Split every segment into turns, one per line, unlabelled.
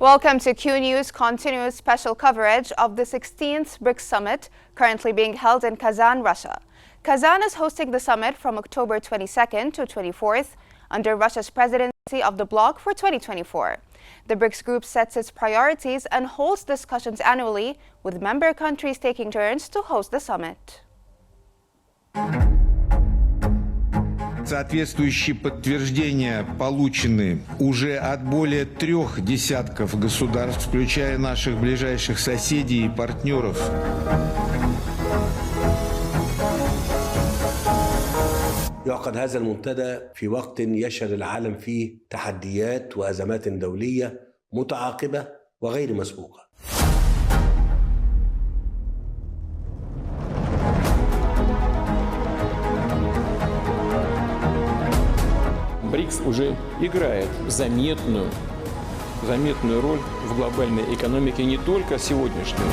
Welcome to Qnews continuous special coverage of the 16th BRICS Summit, currently being held in Kazan, Russia. Kazan is hosting the summit from October 22nd to 24th under Russia's presidency of the bloc for 2024. The BRICS group sets its priorities and holds discussions annually, with member countries taking turns to host the summit.
Соответствующие подтверждения получены уже от более 3 десятков государств, включая наших ближайших соседей и партнеров.
يعقد هذا المنتدى في وقت يشهد العالم فيه تحديات وأزمات دولية متعاقبة وغير مسبوقة.
БРИКС уже играет заметную роль в глобальной экономике не только сегодняшнего.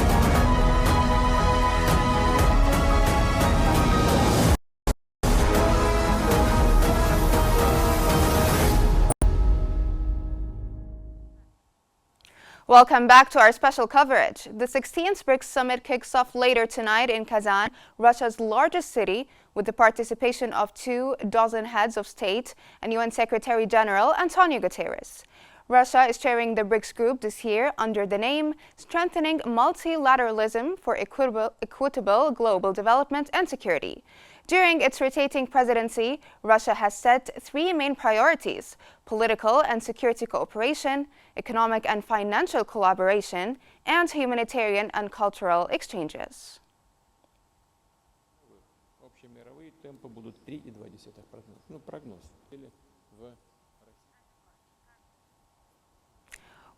Welcome back to our special coverage. The 16th BRICS Summit kicks off later tonight in Kazan, Russia's largest city, with the participation of 24 heads of state and UN Secretary General Antonio Guterres. Russia is chairing the BRICS group this year under the name Strengthening Multilateralism for Equitable Global Development and Security. During its rotating presidency, Russia has set 3 main priorities: political and security cooperation, economic and financial collaboration, and humanitarian and cultural exchanges.
Общемировые темпы будут 3,2%. Прогноз.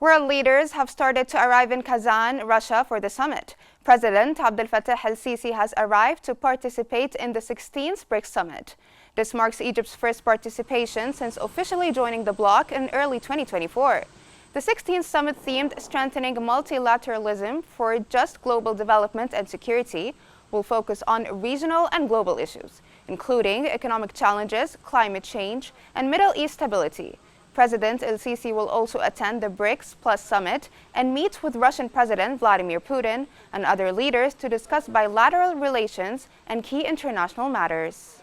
World leaders have started to arrive in Kazan, Russia for the summit. President Abdel Fattah el-Sisi has arrived to participate in the 16th BRICS Summit. This marks Egypt's first participation since officially joining the bloc in early 2024. The 16th summit themed Strengthening Multilateralism for Just Global Development and Security will focus on regional and global issues, including economic challenges, climate change, and Middle East stability. President el-Sisi will also attend the BRICS Plus Summit and meet with Russian President Vladimir Putin and other leaders to discuss bilateral relations and key international matters.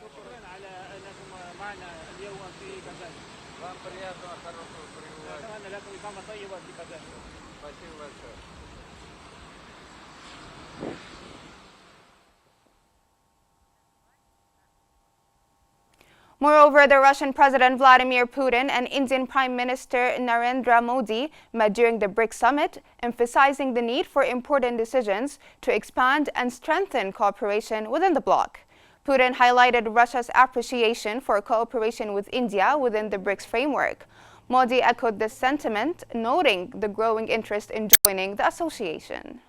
Moreover, the Russian President Vladimir Putin and Indian Prime Minister Narendra Modi met during the BRICS summit, emphasizing the need for important decisions to expand and strengthen cooperation within the bloc. Putin highlighted Russia's appreciation for cooperation with India within the BRICS framework. Modi echoed this sentiment, noting the growing interest in joining the association.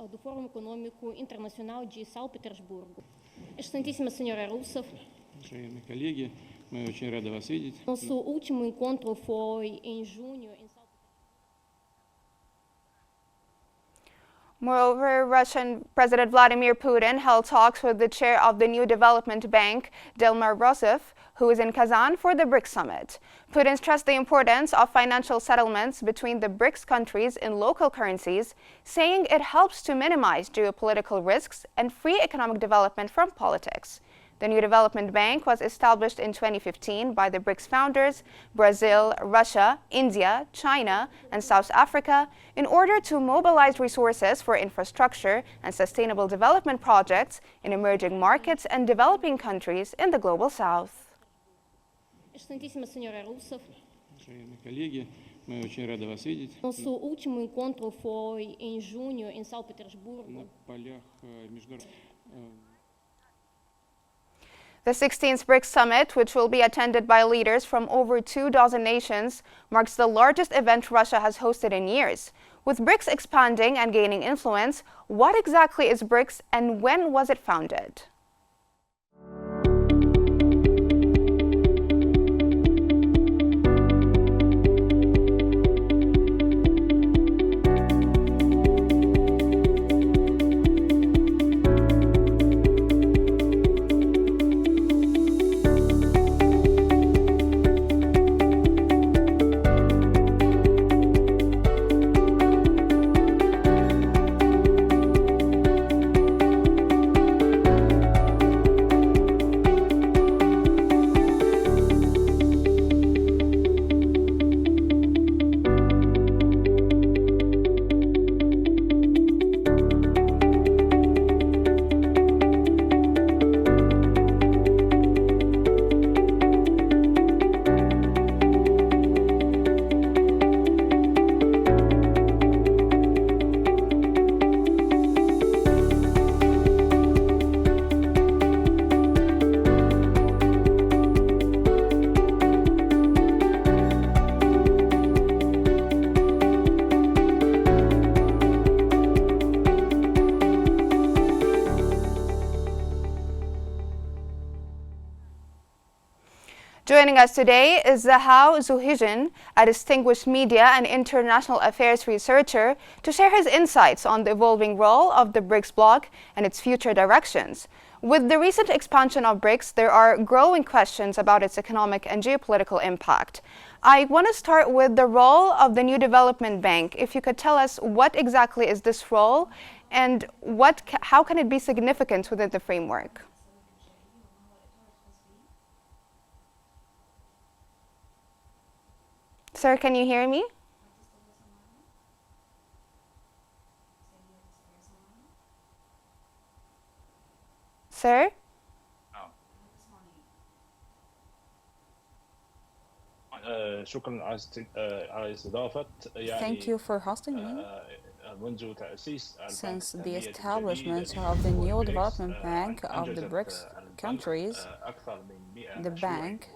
do Fórum Econômico Internacional de São Petersburgo. Excelentíssima senhora Rousseff,
коллеги, мы очень рады вас видеть.
nosso último encontro foi em junho em São
Moreover, Russian President Vladimir Putin held talks with the chair of the new development bank, Dilma Rousseff, who is in Kazan for the BRICS summit. Putin stressed the importance of financial settlements between the BRICS countries in local currencies, saying it helps to minimize geopolitical risks and free economic development from politics. The new development bank was established in 2015 by the BRICS founders, Brazil, Russia, India, China, and South Africa, in order to mobilize resources for infrastructure and sustainable development projects in emerging markets and developing countries in the global south.
Excelentíssima senhora Rousseff,
коллеги, мы очень рады вас видеть.
nosso último encontro foi em junho em São Petersburgo.
На полях международных.
The 16th BRICS Summit, which will be attended by leaders from over 24 nations, marks the largest event Russia has hosted in years. With BRICS expanding and gaining influence, what exactly is BRICS and when was it founded? Joining us today is Zahao Zuhijin, a distinguished media and international affairs researcher, to share his insights on the evolving role of the BRICS bloc and its future directions. With the recent expansion of BRICS, there are growing questions about its economic and geopolitical impact. I want to start with the role of the new development bank. If you could tell us what exactly is this role and how can it be significant within the framework? Sir, can you hear me? Sir?
Thank you for hosting me. Since the establishment of the new development bank of the BRICS countries, the bank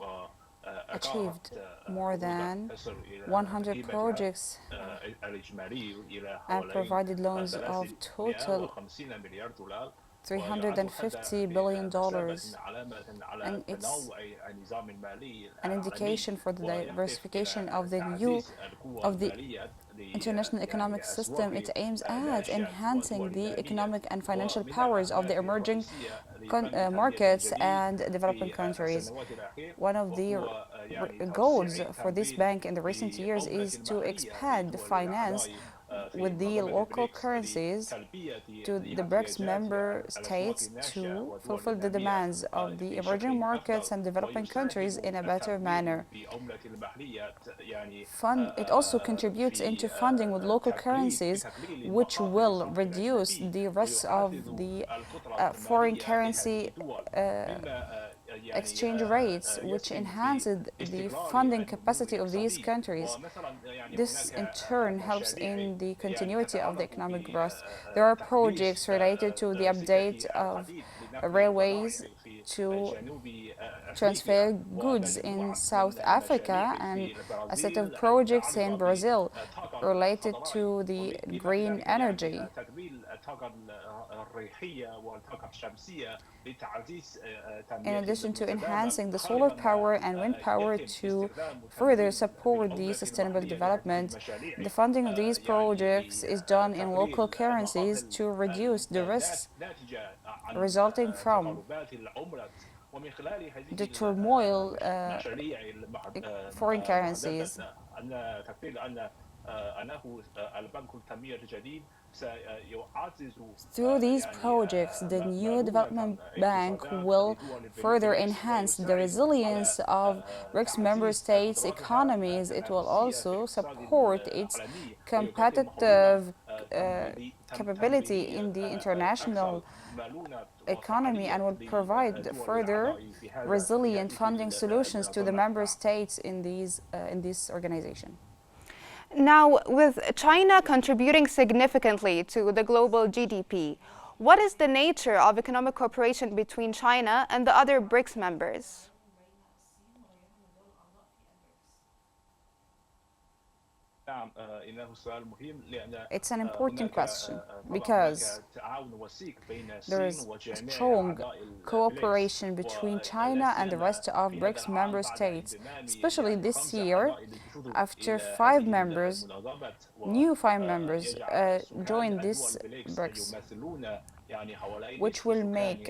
achieved more than 100 projects and provided loans of total $350 billion, and it's an indication for the diversification of the international economic system. It aims at enhancing the economic and financial powers of the emerging markets and developing countries. One of the goals for this bank in the recent years is to expand finance with the local currencies to the BRICS member states to fulfill the demands of the emerging markets and developing countries in a better manner. It also contributes into funding with local currencies, which will reduce the risk of the foreign currency exchange rates, which enhances the funding capacity of these countries. This in turn helps in the continuity of the economic growth. There are projects related to the update of railways to transfer goods in South Africa, and a set of projects in Brazil related to the green energy. In addition to enhancing the solar power and wind power to further support the sustainable development, the funding of these projects is done in local currencies to reduce the risks resulting from the turmoil foreign currencies. Through these projects, the new development bank will further enhance the resilience of BRICS member states' economies. It will also support its competitive capability in the international economy and will provide further resilient funding solutions to the member states in this organization.
Now, with China contributing significantly to the global GDP, what is the nature of economic cooperation between China and the other BRICS members?
It's an important question because there is a strong cooperation between China and the rest of BRICS member states, especially this year after new five members joined this BRICS, which will make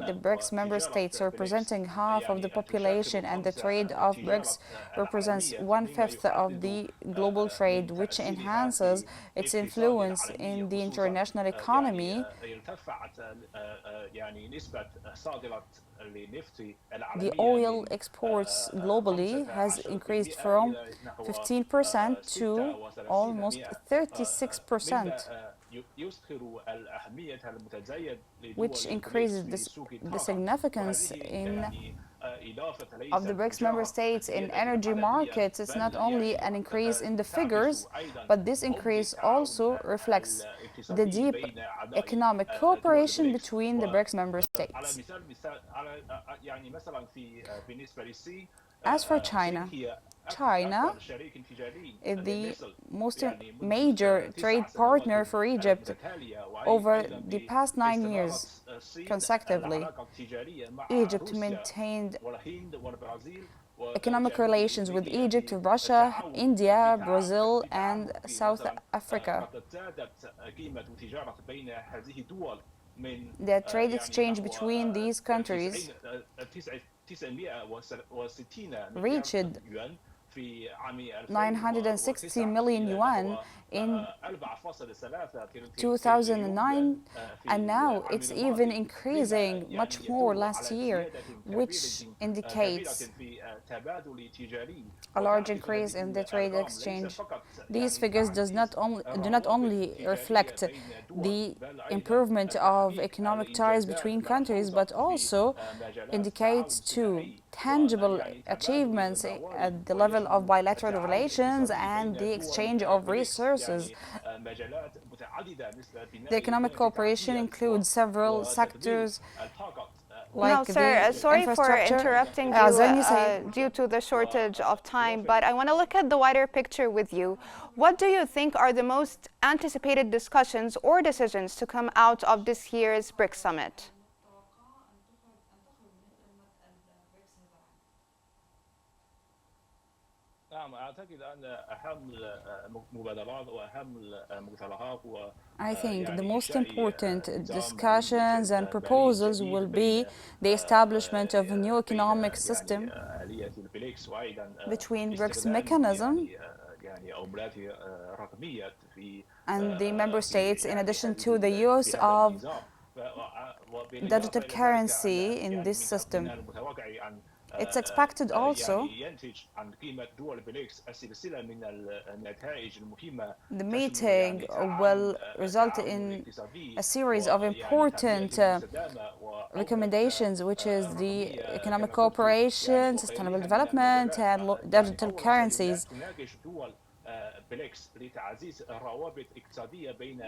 the BRICS member states representing half of the population, and the trade of BRICS represents 1/5 of the global trade, which enhances its influence in the international economy. The oil exports globally has increased from 15% to almost 36%. Which increases the significance of the BRICS member states in energy markets. It's not only an increase in the figures, but this increase also reflects the deep economic cooperation between the BRICS member states. As for China, China is the most major trade partner for Egypt over the past 9 years consecutively. Egypt maintained economic relations with Egypt, Russia, India, Brazil, and South Africa. The trade exchange between these countries reached 960 million yuan in 2009, and now it's even increasing much more last year, which indicates a large increase in the trade exchange. These figures do not only reflect the improvement of economic ties between countries, but also indicates to tangible achievements at the level of bilateral relations and the exchange of resources. The economic cooperation includes several sectors like
sorry for interrupting you due to the shortage of time, but I want to look at the wider picture with you. What do you think are the most anticipated discussions or decisions to come out of this year's BRICS summit?
I think the most important discussions and proposals will be the establishment of a new economic system between BRICS mechanism and the member states, in addition to the use of digital currency in this system. It's expected also the meeting will result in a series of important recommendations, which is the economic cooperation, sustainable development, and digital currencies.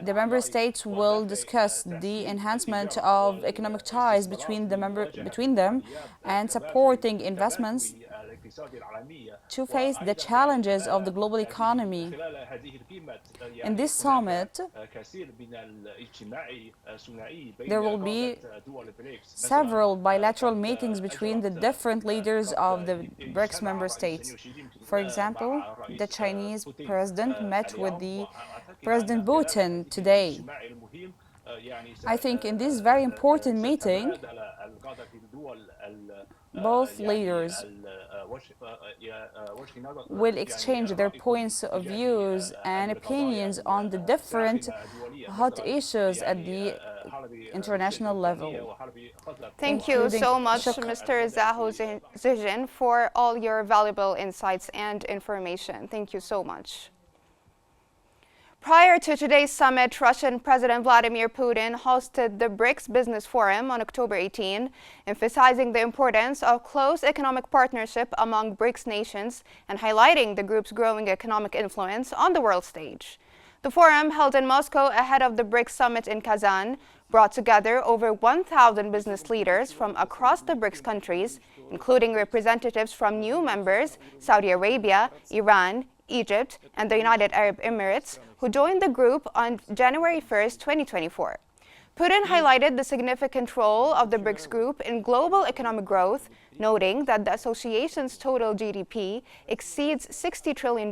The member states will discuss the enhancement of economic ties between them and supporting investments to face the challenges of the global economy. In this summit, there will be several bilateral meetings between the different leaders of the BRICS member states. For example, the Chinese president met with the President Putin today. I think in this very important meeting, both leaders will exchange their points of views and opinions on the different hot issues at the international level.
Thank you so much, Mr. Zaho Zijin, for all your valuable insights and information. Thank you so much. Prior to today's summit, Russian President Vladimir Putin hosted the BRICS Business Forum on October 18, emphasizing the importance of close economic partnership among BRICS nations and highlighting the group's growing economic influence on the world stage. The forum, held in Moscow ahead of the BRICS summit in Kazan, brought together over 1,000 business leaders from across the BRICS countries, including representatives from new members, Saudi Arabia, Iran, Egypt, and the United Arab Emirates, who joined the group on January 1, 2024. Putin highlighted the significant role of the BRICS group in global economic growth, noting that the association's total GDP exceeds $60 trillion,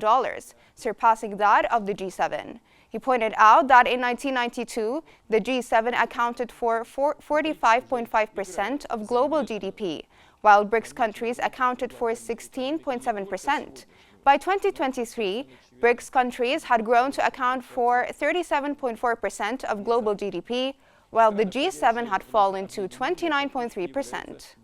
surpassing that of the G7. He pointed out that in 1992, the G7 accounted for 45.5% of global GDP, while BRICS countries accounted for 16.7%. By 2023, BRICS countries had grown to account for 37.4% of global GDP, while the G7 had fallen to 29.3%.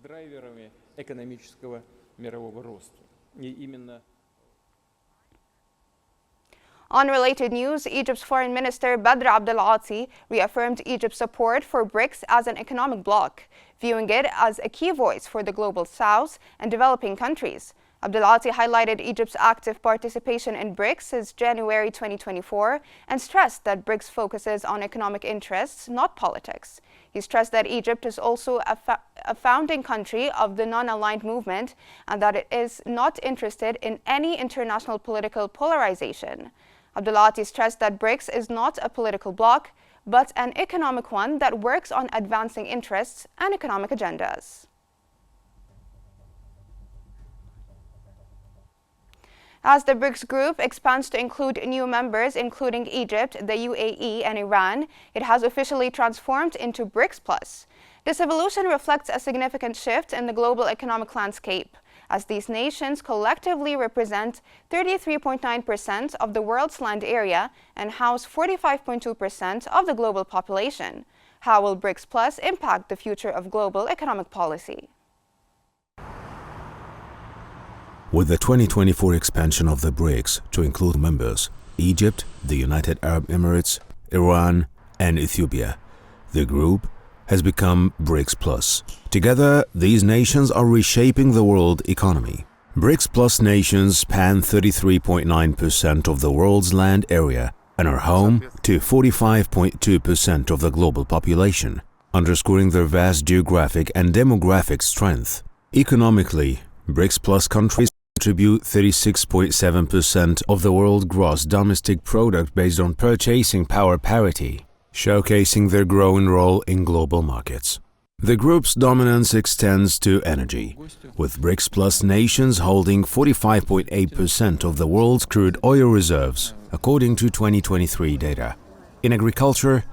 On related news, Egypt's Foreign Minister Badr Abdel-Ati reaffirmed Egypt's support for BRICS as an economic bloc, viewing it as a key voice for the global South and developing countries. Abdel-Ati highlighted Egypt's active participation in BRICS since January 2024 and stressed that BRICS focuses on economic interests, not politics. He stressed that Egypt is also a founding country of the non-aligned movement and that it is not interested in any international political polarization. Abdel-Ati stressed that BRICS is not a political bloc, but an economic one that works on advancing interests and economic agendas. As the BRICS group expands to include new members, including Egypt, the UAE, and Iran, it has officially transformed into BRICS Plus. This evolution reflects a significant shift in the global economic landscape, as these nations collectively represent 33.9% of the world's land area and house 45.2% of the global population. How will BRICS Plus impact the future of global economic policy?
With the 2024 expansion of the BRICS to include members Egypt, the United Arab Emirates, Iran, and Ethiopia, the group has become BRICS Plus. Together, these nations are reshaping the world economy. BRICS Plus nations span 33.9% of the world's land area and are home to 45.2% of the global population, underscoring their vast geographic and demographic strength. Economically, BRICS Plus countries contribute 36.7% of the world gross domestic product based on purchasing power parity, showcasing their growing role in global markets. The group's dominance extends to energy, with BRICS Plus nations holding 45.8% of the world's crude oil reserves, according to 2023 data. In agriculture,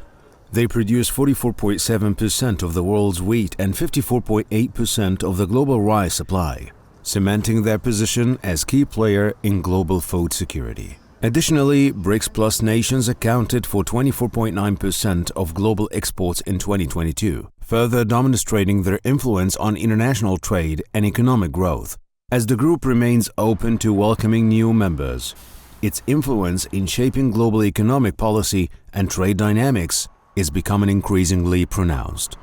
they produce 44.7% of the world's wheat and 54.8% of the global rice supply, cementing their position as key player in global food security. Additionally, BRICS Plus nations accounted for 24.9% of global exports in 2022, further demonstrating their influence on international trade and economic growth. As the group remains open to welcoming new members, its influence in shaping global economic policy and trade dynamics is becoming increasingly pronounced.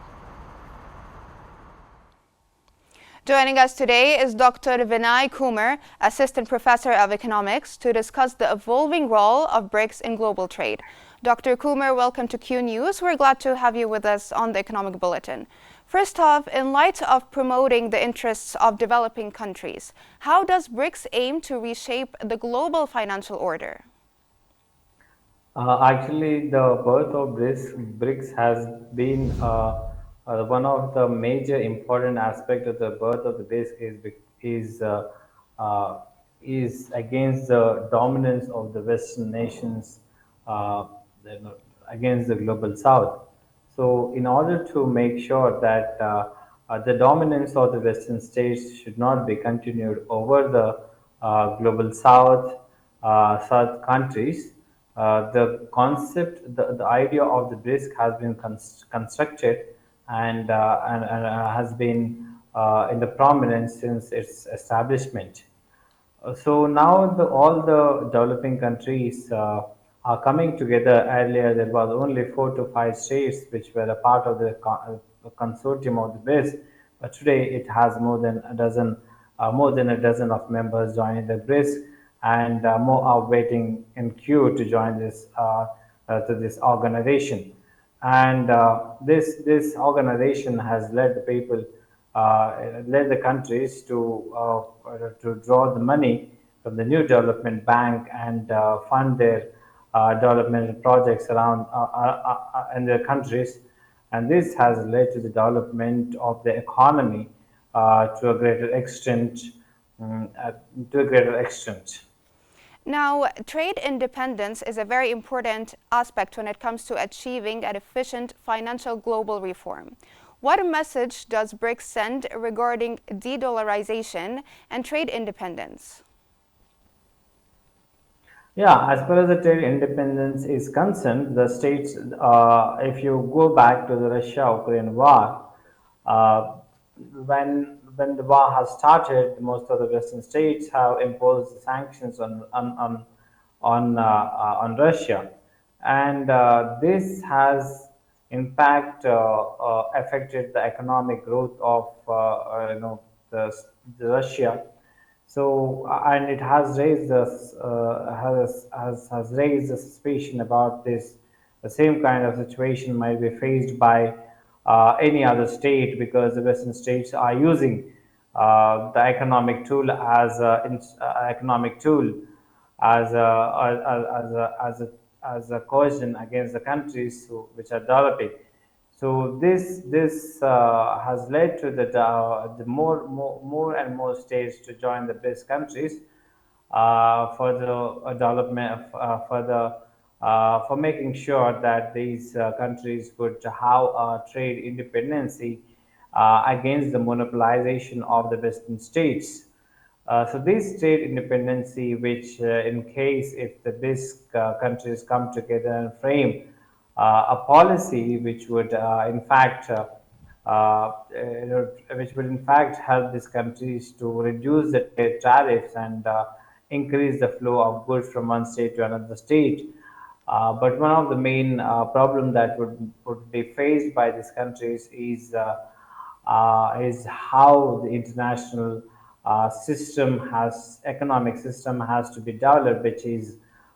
Joining us today is Dr. Vinay Kumar, Assistant Professor of Economics, to discuss the evolving role of BRICS in global trade. Dr. Kumar, welcome to Qnews. We're glad to have you with us on the Economic Bulletin. First off, in light of promoting the interests of developing countries, how does BRICS aim to reshape the global financial order?
Actually, the birth of BRICS has been one of the major important aspects of the birth of the BRICS is against the dominance of the Western nations against the global South. So, in order to make sure that the dominance of the Western states should not be continued over the global South countries, the concept, the idea of the BRICS has been constructed and has been in the prominence since its establishment. So now all the developing countries are coming together. Earlier, there was only 4 to 5 states which were a part of the consortium of the BRICS, but today it has more than a dozen of members joining the BRICS, and more are waiting in queue to join this organization. And this organization has led the countries to draw the money from the new development bank and fund their development projects around in their countries, and this has led to the development of the economy to a greater extent.
Now, trade independence is a very important aspect when it comes to achieving an efficient financial global reform. What message does BRICS send regarding de-dollarization and trade independence?
Yeah, as far as the trade independence is concerned, the states, if you go back to the Russia-Ukraine war, when the war has started, most of the Western states have imposed sanctions on Russia, and this has in fact affected the economic growth of the Russia. So, and it has raised has raised the suspicion about this. The same kind of situation might be faced by any other state, because the Western states are using the economic tool as a coercion against the countries which are developing. So this has led to the more and more states to join the BRICS countries, for the development, for making sure that these countries would have trade independency against the monopolization of the Western states. So this trade independency, which in case if the BRICS countries come together and frame a policy which would in fact which would in fact help these countries to reduce the trade tariffs and increase the flow of goods from one state to another state. But one of the main problem that would be faced by these countries is how the international economic system has to be developed, which is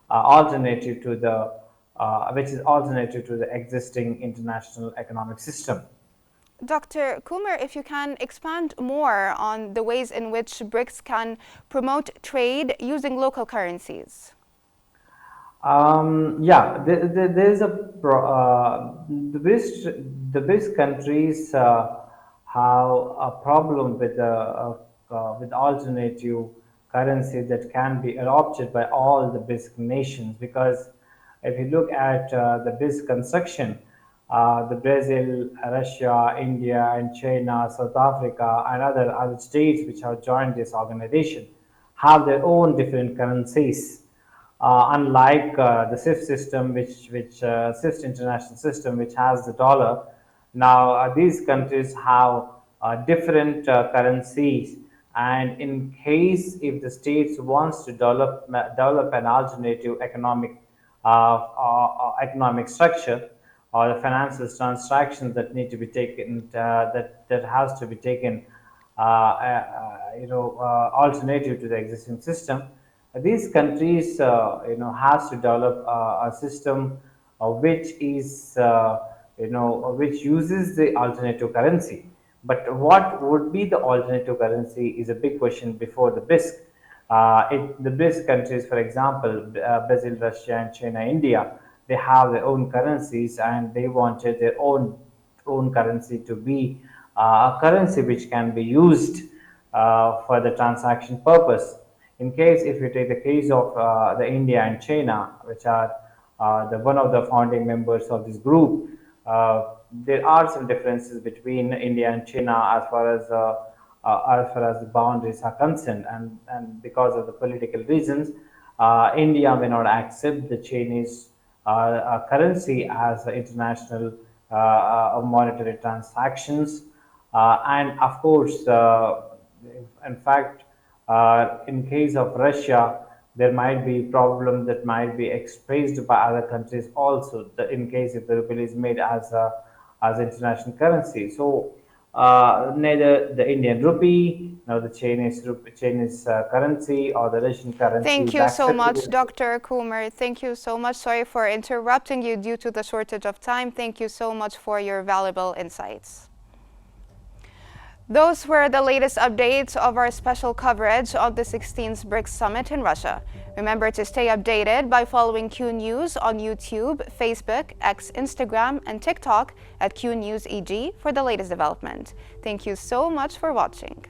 alternative to the existing international economic system.
Dr. Kumar, if you can expand more on the ways in which BRICS can promote trade using local currencies.
Yeah, there's the BRICS countries have a problem with alternative currency that can be adopted by all the BRICS nations, because if you look at the BRICS construction, the Brazil, Russia, India, and China, South Africa, and other states which have joined this organization have their own different currencies. Unlike the SWIFT system, SWIFT international system, which has the dollar, now these countries have different currencies. And in case if the states wants to develop an alternative economic structure, or the financial transactions that need to be taken, that has to be taken, alternative to the existing system. These countries, has to develop a system which is, which uses the alternative currency. But what would be the alternative currency is a big question before the BRICS. The BRICS countries, for example, Brazil, Russia, and China, India, they have their own currencies, and they wanted their own currency to be a currency which can be used for the transaction purpose. In case, if you take the case of the India and China, which are one of the founding members of this group, there are some differences between India and China as far as the boundaries are concerned, and because of the political reasons, India may not accept the Chinese currency as international monetary transactions, and of course, in fact, in case of Russia, there might be problems that might be expressed by other countries also, in case if the ruble is made as international currency. So neither the Indian rupee nor the Chinese currency or the Russian currency.
Thank you so much, Dr. Kumar. Thank you so much. Sorry for interrupting you due to the shortage of time. Thank you so much for your valuable insights. Those were the latest updates of our special coverage of the 16th BRICS Summit in Russia. Remember to stay updated by following Qnews on YouTube, Facebook, X, Instagram, and TikTok at Qnews EG for the latest development. Thank you so much for watching.